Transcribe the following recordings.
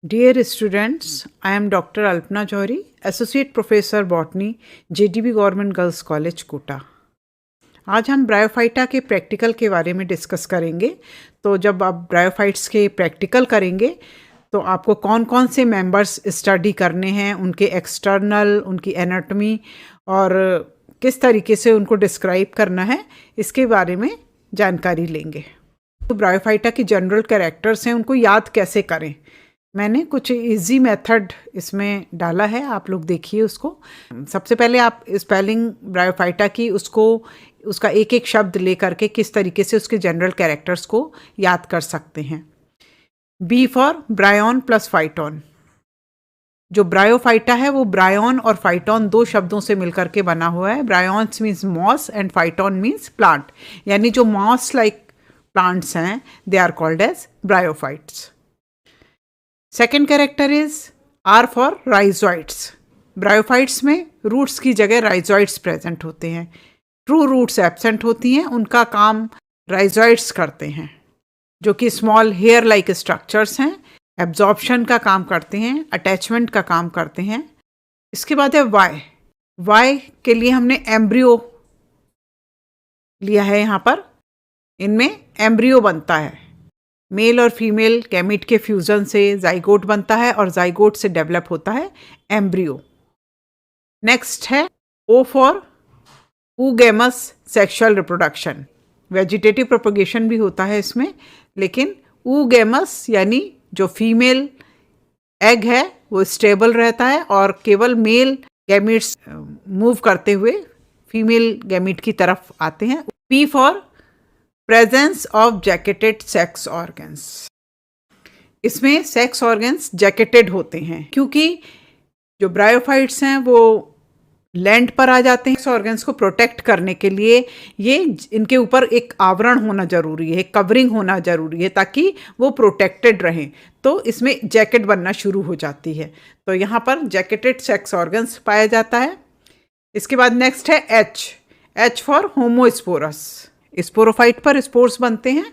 Dear students, I am Dr. Alpna Johri, Associate Professor Botany, JDB Government Girls College, Kota. आज हम bryophyta के practical के बारे में डिस्कस करेंगे। तो जब आप ब्रायोफाइट्स के प्रैक्टिकल करेंगे तो आपको कौन कौन से मेंबर्स स्टडी करने हैं, उनके एक्सटर्नल, उनकी एनाटॉमी और किस तरीके से उनको डिस्क्राइब करना है, इसके बारे में जानकारी लेंगे। तो ब्रायोफाइटा के जनरल कैरेक्टर्स हैं, उनको याद कैसे करें। मैंने कुछ इजी मेथड इसमें डाला है, आप लोग देखिए उसको। सबसे पहले आप स्पेलिंग ब्रायोफाइटा की उसका एक एक शब्द ले करके किस तरीके से उसके जनरल कैरेक्टर्स को याद कर सकते हैं। B for bryon plus phyton. जो ब्रायोफाइटा है वो ब्रायोन और फाइटोन दो शब्दों से मिलकर के बना हुआ है। Bryons means moss and phyton means plant, यानी जो मॉस लाइक प्लांट्स हैं they are called as bryophytes. Second character is R for rhizoids. Bryophytes में रूट्स की जगह राइजोइड्स प्रेजेंट होते हैं, ट्रू रूट्स एब्सेंट होती हैं, उनका काम राइजोइड्स करते हैं, जो कि स्मॉल हेयर लाइक स्ट्रक्चर्स हैं, एब्जॉर्प्शन का काम करते हैं, अटैचमेंट का काम करते हैं। इसके बाद है वाई के लिए हमने एम्ब्रियो लिया है। यहाँ पर इनमें एम्ब्रियो बनता है, मेल और फीमेल गैमीट के फ्यूजन से जाइगोट बनता है और जाइगोट से डेवलप होता है एम्ब्रियो। नेक्स्ट है O for oogamous sexual reproduction. Vegetative propagation भी होता है इसमें, लेकिन oogamous यानी जो फीमेल एग है वो स्टेबल रहता है और केवल मेल गैमीट्स मूव करते हुए फीमेल गैमीट की तरफ आते हैं। P for presence of jacketed sex organs. इसमें सेक्स ऑर्गन्स जैकेटेड होते हैं क्योंकि जो ब्रायोफाइट्स हैं वो लैंड पर आ जाते हैं। सेक्स ऑर्गन्स को प्रोटेक्ट करने के लिए ये इनके ऊपर एक आवरण होना जरूरी है, कवरिंग होना जरूरी है, ताकि वो प्रोटेक्टेड रहें। तो इसमें जैकेट बनना शुरू हो जाती है। तो यहाँ पर जैकेटेड सेक्स ऑर्गन्स पाया जाता है। इसके बाद नेक्स्ट है एच फॉर होमोस्पोरस। स्पोरोफाइट पर स्पोर्स बनते हैं,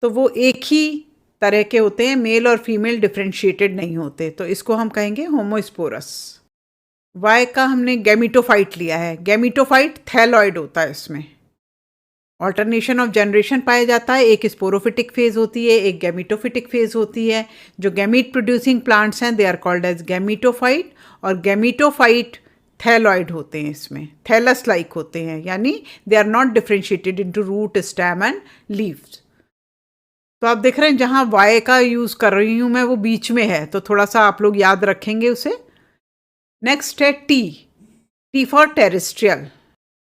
तो वो एक ही तरह के होते हैं, मेल और फीमेल डिफ्रेंशिएटेड नहीं होते, तो इसको हम कहेंगे होमोस्पोरस। वाई का हमने गैमीटोफाइट लिया है। गैमीटोफाइट थैलॉइड होता है, इसमें ऑल्टरनेशन ऑफ जनरेशन पाया जाता है। एक स्पोरोफिटिक फेज होती है, एक गैमीटोफिटिक फेज होती है। जो गैमीट प्रोड्यूसिंग प्लांट्स हैं they are called as gametophyte, और गैमीटोफाइट थैलॉइड होते हैं, इसमें थैलस लाइक होते हैं, यानी they are not differentiated into root, stem and leaves. तो आप देख रहे हैं जहाँ वाई का यूज़ कर रही हूँ मैं वो बीच में है, तो थोड़ा सा आप लोग याद रखेंगे उसे। नेक्स्ट है T for terrestrial.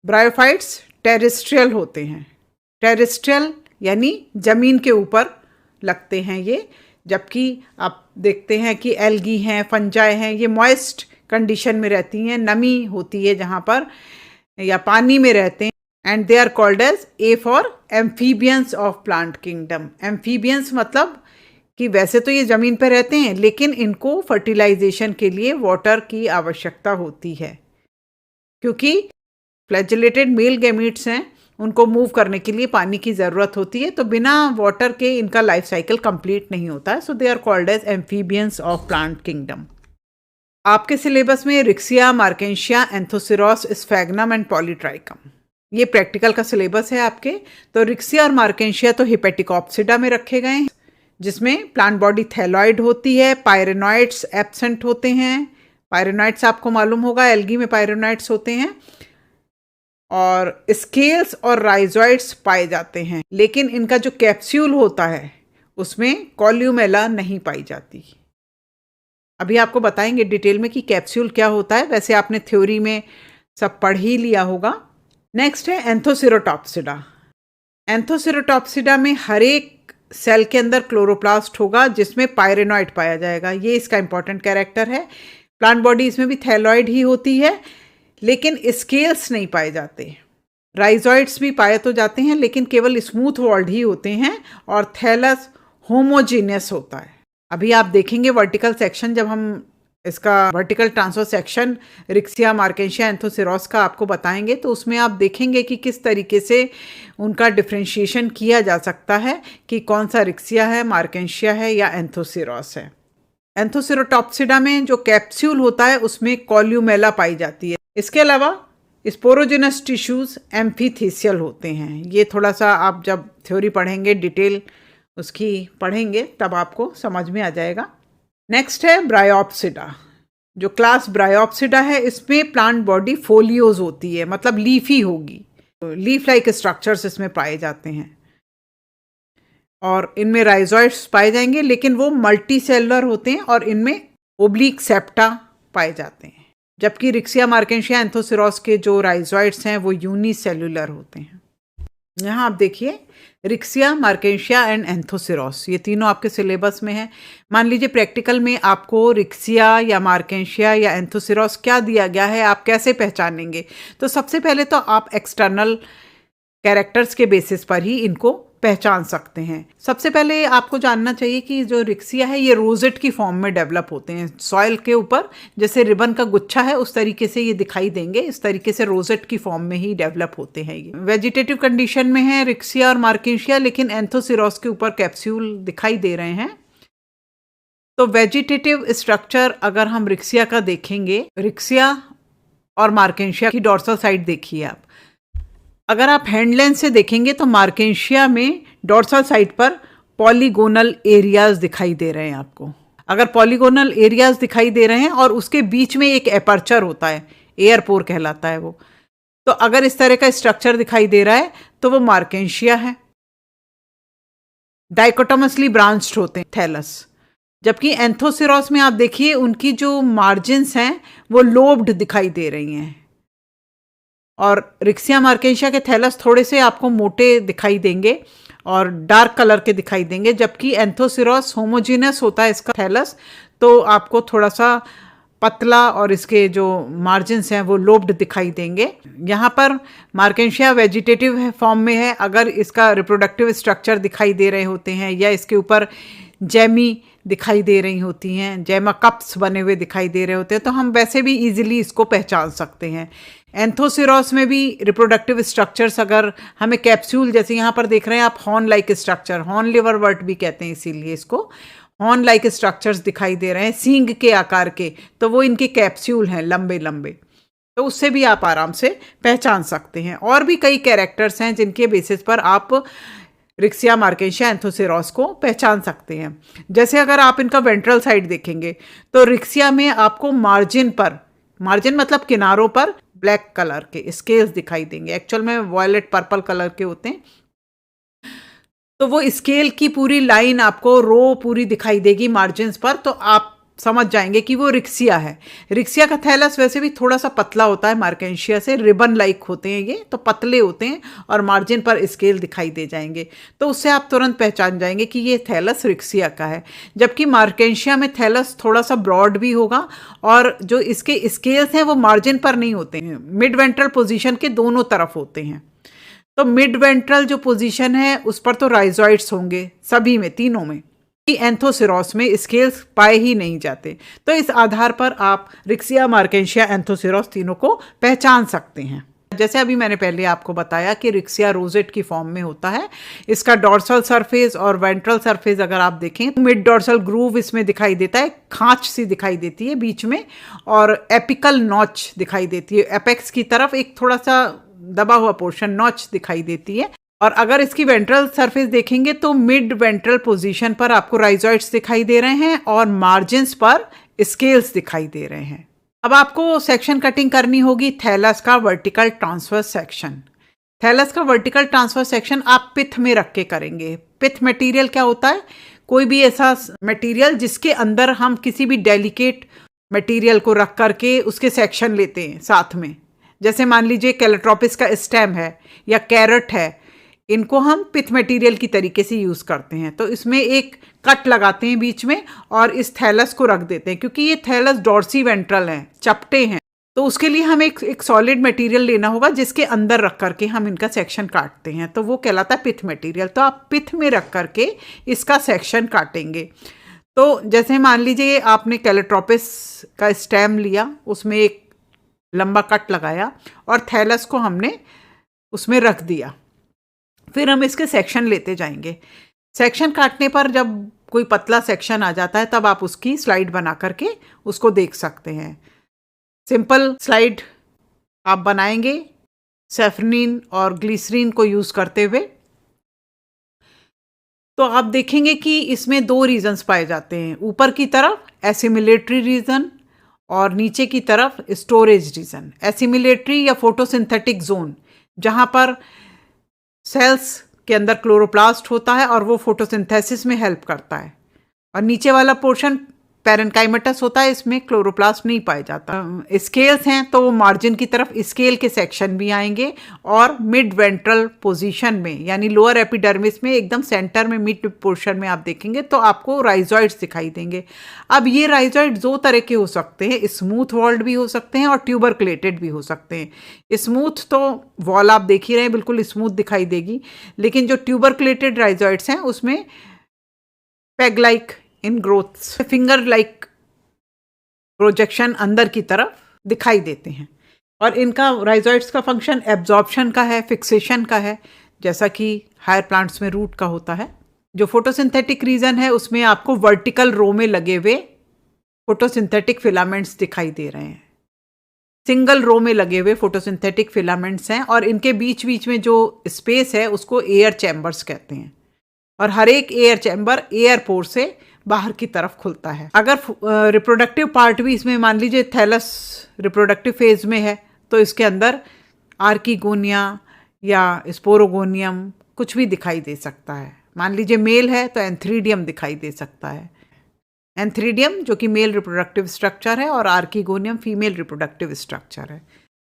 Bryophytes terrestrial होते हैं। टेरेस्ट्रियल यानी जमीन के ऊपर लगते हैं ये, जबकि आप देखते हैं कि एल्गी हैं, फंजाई हैं, ये मॉइस्ट कंडीशन में रहती हैं, नमी होती है जहाँ पर, या पानी में रहते हैं। And they are called as A for amphibians of plant kingdom. Amphibians मतलब कि वैसे तो ये ज़मीन पर रहते हैं, लेकिन इनको फर्टिलाइजेशन के लिए वाटर की आवश्यकता होती है, क्योंकि फ्लैजेलेटेड मेल गैमीट्स हैं, उनको मूव करने के लिए पानी की ज़रूरत होती है, तो बिना वाटर के इनका लाइफ साइकिल कंप्लीट नहीं होता है। So they are called as amphibians of plant kingdom. आपके सिलेबस में riccia, marchantia, anthoceros, sphagnum and polytrichum, ये प्रैक्टिकल का सिलेबस है आपके। तो रिक्सिया और मार्केंशिया तो हिपेटिकॉप्सिडा में रखे गए हैं, जिसमें प्लांट बॉडी थैलॉइड होती है, पायरेनॉइड्स एब्सेंट होते हैं। पायरेनॉइड्स आपको मालूम होगा, एल्गी में पायरेनॉइड्स होते हैं, और स्केल्स और राइजोइड्स पाए जाते हैं, लेकिन इनका जो कैप्सूल होता है उसमें कॉल्यूमेला नहीं पाई जाती। अभी आपको बताएंगे डिटेल में कि कैप्सूल क्या होता है, वैसे आपने थ्योरी में सब पढ़ ही लिया होगा। नेक्स्ट है एंथोसिरोटॉप्सिडा। एंथोसिरोटॉप्सिडा में हर एक सेल के अंदर क्लोरोप्लास्ट होगा जिसमें पायरेनॉइड पाया जाएगा, ये इसका इंपॉर्टेंट कैरेक्टर है। प्लांट बॉडी इसमें भी थैलॉइड ही होती है, लेकिन स्केल्स नहीं पाए जाते। राइजोइड्स भी पाए तो जाते हैं, लेकिन केवल स्मूथ वॉल्ड ही होते हैं, और थैलस होमोजीनियस होता है। अभी आप देखेंगे वर्टिकल सेक्शन, जब हम इसका vertical transfer section Riccia, marchantia, Anthoceros का आपको बताएंगे, तो उसमें आप देखेंगे कि किस तरीके से उनका डिफ्रेंशिएशन किया जा सकता है कि कौन सा रिक्सिया है, मार्केंशिया है या एंथोसिरोस है। एंथोसिरोटॉप्सिडा में जो कैप्सूल होता है उसमें कॉल्यूमेला पाई जाती है। इसके अलावा स्पोरोजेनस टिश्यूज एम्फीथेसियल होते हैं। ये थोड़ा सा आप जब थ्योरी पढ़ेंगे, डिटेल उसकी पढ़ेंगे, तब आपको समझ में आ जाएगा। नेक्स्ट है ब्रायोप्सिडा। जो क्लास ब्रायोप्सिडा है इसमें प्लांट बॉडी फोलियोज होती है, मतलब लीफी होगी, लीफ लाइक स्ट्रक्चर्स इसमें पाए जाते हैं और इनमें राइजोइड्स पाए जाएंगे, लेकिन वो मल्टी सेलुलर होते हैं और इनमें ओब्लिक सेप्टा पाए जाते हैं। जबकि रिक्सिया मार्केंशिया एंथोसिरोस के जो राइजोइड्स हैं वो यूनिसेल्युलर होते हैं। यहाँ आप देखिए रिक्सिया मार्केंशिया एंड एंथोसिरोस, ये तीनों आपके सिलेबस में है। मान लीजिए प्रैक्टिकल में आपको रिक्सिया या मार्केंशिया या एंथोसिरोस क्या दिया गया है, आप कैसे पहचानेंगे? तो सबसे पहले तो आप एक्सटर्नल कैरेक्टर्स के बेसिस पर ही इनको पहचान सकते हैं। सबसे पहले आपको जानना चाहिए कि जो रिक्सिया है ये रोजेट की फॉर्म में डेवलप होते हैं। सॉइल के ऊपर जैसे रिबन का गुच्छा है उस तरीके से ये दिखाई देंगे, इस तरीके से रोजेट की फॉर्म में ही डेवलप होते हैं। ये वेजिटेटिव कंडीशन में है रिक्सिया और मार्केंशिया, लेकिन एंथोसिरोस के ऊपर कैप्सूल दिखाई दे रहे हैं। तो वेजिटेटिव स्ट्रक्चर अगर हम रिक्सिया का देखेंगे, रिक्सिया और मार्केंशिया की डॉर्सल साइड देखिए आप। अगर आप हैंड लेंथ से देखेंगे तो मार्केंशिया में डॉर्सल साइड पर पॉलीगोनल एरियाज दिखाई दे रहे हैं आपको। अगर पॉलीगोनल एरियाज दिखाई दे रहे हैं और उसके बीच में एक एपर्चर होता है, एयर पोर कहलाता है वो, तो अगर इस तरह का स्ट्रक्चर दिखाई दे रहा है तो वो मार्केंशिया है। डाइकोटोमसली ब्रांच्ड होते हैं थैलस। जबकि एंथोसिरोस में आप देखिए उनकी जो मार्जिन्स हैं वो लोब्ड दिखाई दे रही हैं और रिक्सिया मार्केंशिया के थैलस थोड़े से आपको मोटे दिखाई देंगे और डार्क कलर के दिखाई देंगे। जबकि एंथोसिरोस होमोजीनस होता है इसका थैलस, तो आपको थोड़ा सा पतला और इसके जो मार्जिन्स हैं वो लोब्ड दिखाई देंगे। यहाँ पर मार्केंशिया वेजिटेटिव फॉर्म में है। अगर इसका रिप्रोडक्टिव स्ट्रक्चर दिखाई दे रहे होते हैं या इसके ऊपर जेमी दिखाई दे रही होती हैं, जेमा कप्स बने हुए दिखाई दे रहे होते हैं, तो हम वैसे भी इजीली इसको पहचान सकते हैं। एंथोसिरोस में भी रिप्रोडक्टिव स्ट्रक्चर्स अगर हमें कैप्सूल, जैसे यहाँ पर देख रहे हैं आप, horn like structure, horn liverwort भी कहते हैं इसीलिए इसको, हॉर्न लाइक स्ट्रक्चर्स दिखाई दे रहे हैं सींग के आकार के, तो वो इनके कैप्सूल हैं लंबे लंबे, तो उससे भी आप आराम से पहचान सकते हैं। और भी कई कैरेक्टर्स हैं जिनके बेसिस पर आप रिक्सिया मार्केंशिया एंथोसिरोस को पहचान सकते हैं। जैसे अगर आप इनका वेंट्रल साइड देखेंगे तो रिक्सिया में आपको मार्जिन पर, मार्जिन मतलब किनारों पर ब्लैक कलर के स्केल्स दिखाई देंगे, एक्चुअल में वॉयलेट पर्पल कलर के होते हैं। तो वो स्केल की पूरी लाइन आपको रो पूरी दिखाई देगी मार्जिन्स पर, तो आप समझ जाएंगे कि वो रिक्सिया है। रिक्सिया का थैलस वैसे भी थोड़ा सा पतला होता है मार्केंशिया से, रिबन लाइक होते हैं ये, तो पतले होते हैं और मार्जिन पर स्केल दिखाई दे जाएंगे, तो उससे आप तुरंत पहचान जाएंगे कि ये थैलस रिक्सिया का है। जबकि मार्केंशिया में थैलस थोड़ा सा ब्रॉड भी होगा और जो इसके स्केल्स हैं वो मार्जिन पर नहीं होते हैं, मिड वेंट्रल पोजीशन के दोनों तरफ होते हैं। तो मिड वेंट्रल जो पोजीशन है उस पर तो राइजोइड्स होंगे सभी में, तीनों में। एंथोसिरोस में स्केल्स पाए ही नहीं जाते, तो इस आधार पर आप रिक्सिया मार्केंशिया एंथोसिरोस तीनों को पहचान सकते हैं। जैसे अभी मैंने पहले आपको बताया कि रिक्सिया रोजेट की फॉर्म में होता है। इसका डॉर्सल सरफेस और वेंट्रल सरफेस अगर आप देखें तो मिड डॉर्सल ग्रूव इसमें दिखाई देता है, खांच सी दिखाई देती है बीच में, और एपिकल नॉच दिखाई देती है, एपेक्स की तरफ एक थोड़ा सा दबा हुआ पोर्शन नॉच दिखाई देती है। और अगर इसकी वेंट्रल सरफेस देखेंगे तो मिड वेंट्रल पोजीशन पर आपको राइजोइड्स दिखाई दे रहे हैं और मार्जिन्स पर स्केल्स दिखाई दे रहे हैं। अब आपको सेक्शन कटिंग करनी होगी थैलस का वर्टिकल ट्रांसफर सेक्शन। थैलस का वर्टिकल ट्रांसफर सेक्शन आप पिथ में रख के करेंगे। पिथ मटेरियल क्या होता है? कोई भी ऐसा मटेरियल जिसके अंदर हम किसी भी डेलिकेट मटेरियल को रख करके उसके सेक्शन लेते हैं साथ में। जैसे मान लीजिए कैलेट्रोपिस का स्टेम है या कैरेट है, इनको हम पिथ मटेरियल की तरीके से यूज़ करते हैं। तो इसमें एक कट लगाते हैं बीच में और इस थैलस को रख देते हैं, क्योंकि ये थैलस डॉर्सी वेंट्रल हैं, चपटे हैं, तो उसके लिए हमें एक सॉलिड मटेरियल लेना होगा जिसके अंदर रख करके हम इनका सेक्शन काटते हैं, तो वो कहलाता है पिथ मटेरियल। तो आप पिथ में रख करके इसका सेक्शन काटेंगे। तो जैसे मान लीजिए आपने कैलेट्रोपिस का स्टेम लिया, उसमें एक लंबा कट लगाया और थैलस को हमने उसमें रख दिया, फिर हम इसके सेक्शन लेते जाएंगे। सेक्शन काटने पर जब कोई पतला सेक्शन आ जाता है तब आप उसकी स्लाइड बना करके उसको देख सकते हैं। सिंपल स्लाइड आप बनाएंगे सेफ्रनिन और ग्लिसरीन को यूज़ करते हुए, तो आप देखेंगे कि इसमें दो रीजन्स पाए जाते हैं, ऊपर की तरफ एसिमिलेटरी रीजन और नीचे की तरफ स्टोरेज रीजन। एसिमिलेटरी या फोटोसिंथेटिक जोन, जहाँ पर सेल्स के अंदर क्लोरोप्लास्ट होता है और वो फोटोसिंथेसिस में हेल्प करता है, और नीचे वाला पोर्शन पैरेन्काइमेटस होता है, इसमें क्लोरोप्लास्ट नहीं पाया जाता। स्केल्स हैं तो वो मार्जिन की तरफ स्केल के सेक्शन भी आएंगे, और मिड वेंट्रल पोजीशन में यानी लोअर एपिडर्मिस में एकदम सेंटर में मिड पोर्शन में आप देखेंगे तो आपको राइजॉइड्स दिखाई देंगे। अब ये राइजॉइड दो तरह के हो सकते हैं, स्मूथ वॉल्ड भी हो सकते हैं और ट्यूबरक्लेटेड भी हो सकते हैं। स्मूथ तो वॉल आप देख ही रहे हैं, बिल्कुल स्मूथ दिखाई देगी, लेकिन जो ट्यूबरक्लेटेड राइजॉइड्स हैं उसमें peg like in growths, finger like projection अंदर की तरफ दिखाई देते हैं। और इनका राइजॉइड्स का फंक्शन एब्जॉर्प्शन का है, फिक्सेशन का है, जैसा कि हायर प्लांट्स में रूट का होता है। जो फोटोसिंथेटिक रीजन है उसमें आपको वर्टिकल रो में लगे हुए फोटोसिंथेटिक फिलामेंट्स दिखाई दे रहे हैं, सिंगल रो में लगे हुए फोटोसिंथेटिक फिलामेंट्स हैं, और इनके बीच बीच में जो स्पेस है उसको एयर चैम्बर्स कहते हैं, और हर एक एयर चैम्बर एयर पोर से बाहर की तरफ खुलता है। अगर रिप्रोडक्टिव पार्ट भी इसमें मान लीजिए थैलस रिप्रोडक्टिव फेज में है तो इसके अंदर आर्कीगोनिया या स्पोरोगोनियम कुछ भी दिखाई दे सकता है। मान लीजिए मेल है तो एंथ्रीडियम दिखाई दे सकता है, एंथ्रीडियम जो कि मेल रिप्रोडक्टिव स्ट्रक्चर है और आर्कीगोनियम फीमेल रिप्रोडक्टिव स्ट्रक्चर है।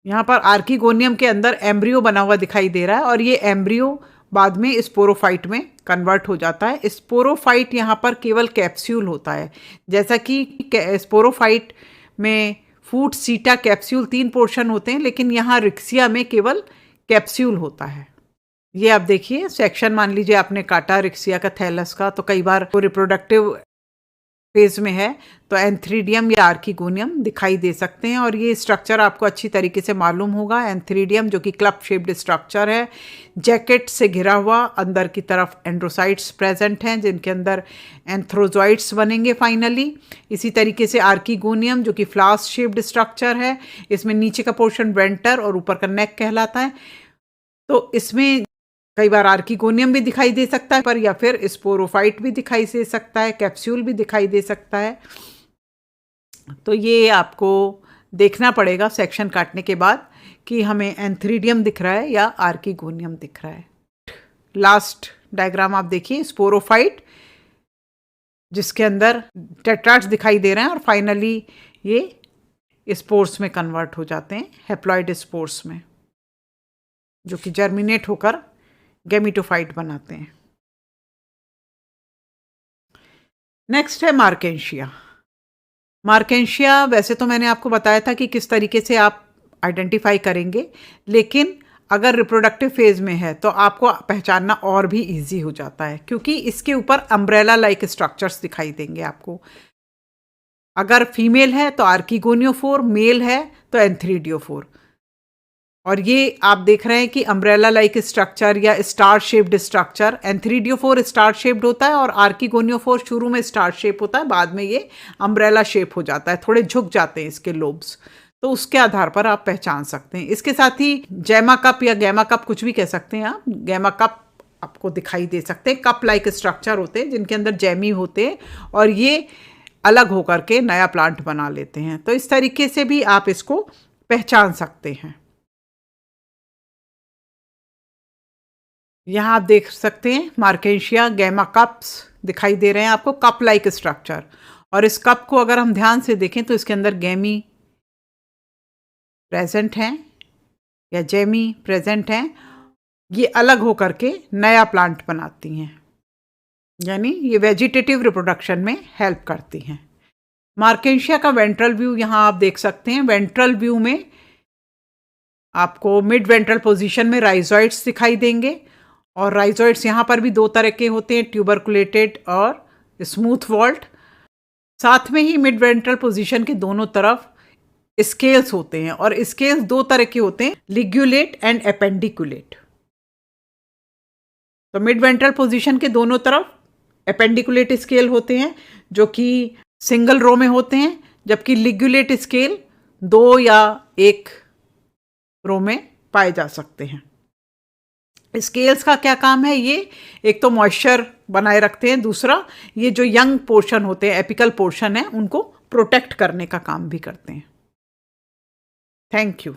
यहाँ पर आर्कीगोनियम के अंदर एम्ब्रियो बना हुआ दिखाई दे रहा है, और ये एम्ब्रियो बाद में स्पोरोफाइट में कन्वर्ट हो जाता है। स्पोरोफाइट यहाँ पर केवल कैप्सूल होता है, जैसा कि स्पोरोफाइट में फूट, सीटा, कैप्सूल 3 पोर्शन होते हैं, लेकिन यहाँ रिक्सिया में केवल कैप्सूल होता है। ये आप देखिए सेक्शन, मान लीजिए आपने काटा रिक्सिया का, थैलस का, तो कई बार वो रिप्रोडक्टिव फेज में है तो एंथ्रीडियम या आर्कीगोनियम दिखाई दे सकते हैं, और ये स्ट्रक्चर आपको अच्छी तरीके से मालूम होगा। एंथ्रीडियम जो कि क्लब शेप्ड स्ट्रक्चर है, जैकेट से घिरा हुआ, अंदर की तरफ एंड्रोसाइट्स प्रेजेंट हैं जिनके अंदर एंथ्रोजॉइड्स बनेंगे फाइनली। इसी तरीके से आर्कीगोनियम जो कि फ्लास्क शेप्ड स्ट्रक्चर है, इसमें नीचे का पोर्शन वेंटर और ऊपर का नेक कहलाता है, तो इसमें कई बार आर्कीगोनियम भी दिखाई दे सकता है पर, या फिर स्पोरोफाइट भी दिखाई दे सकता है, कैप्सूल भी दिखाई दे सकता है। तो ये आपको देखना पड़ेगा सेक्शन काटने के बाद कि हमें एंथ्रीडियम दिख रहा है या आर्कीगोनियम दिख रहा है। लास्ट डायग्राम आप देखिए, स्पोरोफाइट जिसके अंदर टेट्राड्स दिखाई दे रहे हैं और फाइनली ये स्पोर्स में कन्वर्ट हो जाते हैं, हैप्लॉइड स्पोर्स में, जो कि जर्मिनेट होकर गैमेटोफाइट बनाते हैं। नेक्स्ट है मार्केंशिया। मार्केंशिया वैसे तो मैंने आपको बताया था कि किस तरीके से आप आइडेंटिफाई करेंगे, लेकिन अगर रिप्रोडक्टिव फेज में है तो आपको पहचानना और भी इजी हो जाता है, क्योंकि इसके ऊपर अम्ब्रेला लाइक स्ट्रक्चर्स दिखाई देंगे आपको। अगर फीमेल है तो आर्कीगोनियोफोर, मेल है तो एंथ्रीडियोफोर। और ये आप देख रहे हैं कि अम्ब्रेला लाइक स्ट्रक्चर या star shaped structure, antheridiophore star shaped होता है और आर्कीगोनियोफोर शुरू में स्टार शेप होता है, बाद में ये अम्ब्रेला शेप हो जाता है, थोड़े झुक जाते हैं इसके लोब्स, तो उसके आधार पर आप पहचान सकते हैं। इसके साथ ही जैमा कप या गैमा कप, कुछ भी कह सकते हैं आप, गैमा कप आपको दिखाई दे सकते हैं। कप लाइक स्ट्रक्चर होते हैं जिनके अंदर जैमी होते हैं और ये अलग होकर के नया प्लांट बना लेते हैं, तो इस तरीके से भी आप इसको पहचान सकते हैं। यहाँ आप देख सकते हैं मार्केंशिया गैमा कप्स दिखाई दे रहे हैं आपको, कप लाइक स्ट्रक्चर, और इस कप को अगर हम ध्यान से देखें तो इसके अंदर गैमी प्रेजेंट हैं या जेमी प्रेजेंट हैं, ये अलग होकर के नया प्लांट बनाती हैं, यानी ये वेजिटेटिव रिप्रोडक्शन में हेल्प करती हैं। मार्केंशिया का वेंट्रल व्यू यहाँ आप देख सकते हैं। वेंट्रल व्यू में आपको मिड वेंट्रल पोजीशन में राइजॉइड्स दिखाई देंगे, और राइजॉइड्स यहाँ पर भी दो तरह के होते हैं, ट्यूबरकुलेटेड और स्मूथ वॉल्ट। साथ में ही मिड वेंट्रल पोजीशन के दोनों तरफ स्केल्स होते हैं, और स्केल्स दो तरह के होते हैं, लिग्यूलेट एंड एपेंडिकुलेट। तो मिड वेंट्रल पोजीशन के दोनों तरफ एपेंडिकुलेट स्केल होते हैं जो कि सिंगल रो में होते हैं, जबकि लिग्युलेट स्केल 2 या 1 रो में पाए जा सकते हैं। स्केल्स का क्या काम है? ये एक तो मॉइस्चर बनाए रखते हैं, दूसरा ये जो यंग पोर्शन होते हैं, एपिकल पोर्शन है, उनको प्रोटेक्ट करने का काम भी करते हैं। Thank you.